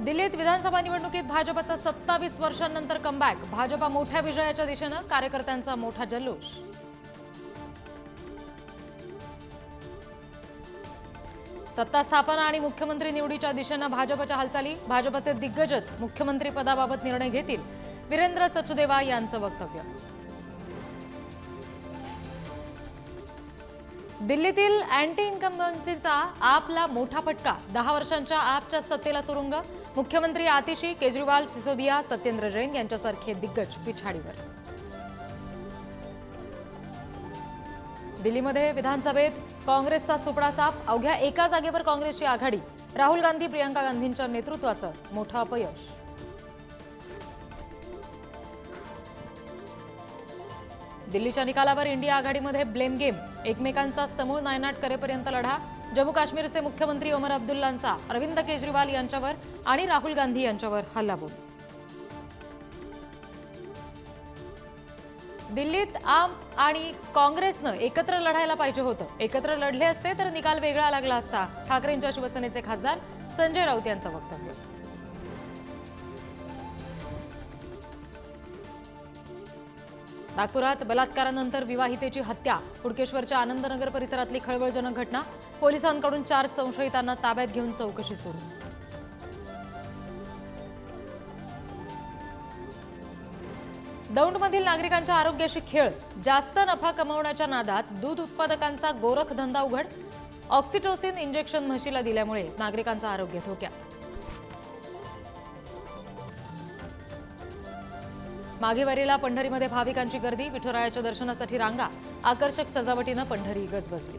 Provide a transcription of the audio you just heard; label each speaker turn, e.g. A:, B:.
A: दिल्लीत विधानसभा निवडणुकीत भाजपचा 27 वर्षांनंतर कमबॅक. भाजपा मोठ्या विजयाच्या दिशेनं, कार्यकर्त्यांचा मोठा जल्लोष. सत्ता स्थापना आणि मुख्यमंत्री निवडीच्या दिशेनं भाजपच्या हालचाली. भाजपचे दिग्गजच मुख्यमंत्री पदाबाबत निर्णय घेतील, वीरेंद्र सचदेवा यांचं वक्तव्य. दिल्लीतील अँटी इन्कम्बन्सीचा आपला मोठा फटका. 10 वर्षांच्या आपच्या सत्तेला सुरुंग. मुख्यमंत्री आतिशी, केजरीवाल, सिसोदिया, सत्येंद्र जैन यांच्यासारखे दिग्गज पिछाडीवर. दिल्लीमध्ये विधानसभेत काँग्रेसचा सुपडा साफ. अवघ्या एका जागेवर काँग्रेसची आघाडी. राहुल गांधी, प्रियंका गांधींच्या नेतृत्वाचं मोठं अपयश. दिल्लीच्या निकालावर इंडिया आघाडीमध्ये ब्लेम गेम. एकमेकांचा समूळ नायनाट करेपर्यंत लढा. जम्मू काश्मीरचे मुख्यमंत्री ओमर अब्दुल्लांचा अरविंद केजरीवाल यांच्यावर आणि राहुल गांधी यांच्यावर हल्लाबोल. दिल्लीत आम आणि काँग्रेसनं एकत्र लढायला पाहिजे होतं. एकत्र लढले असते तर निकाल वेगळा लागला असता. ठाकरेंच्या शिवसेनेचे खासदार संजय राऊत यांचं वक्तव्य. नागपुरात बलात्कारानंतर विवाहितेची हत्या. हुडकेश्वरच्या आनंदनगर परिसरातली खळबळजनक घटना. पोलिसांकडून 4 संशयितांना ताब्यात घेऊन चौकशी सुरू. दौंडमधील नागरिकांच्या आरोग्याशी खेळ. जास्त नफा कमवण्याच्या नादात दूध उत्पादकांचा गोरखधंदा उघड. ऑक्सिटोसिन इंजेक्शन म्हशीला दिल्यामुळे नागरिकांचं आरोग्य धोक्यात. माघेवारीला पंढरीमध्ये भाविकांची गर्दी. विठुरायाच्या दर्शनासाठी रांगा. आकर्षक सजावटीनं पंढरी गजबजली.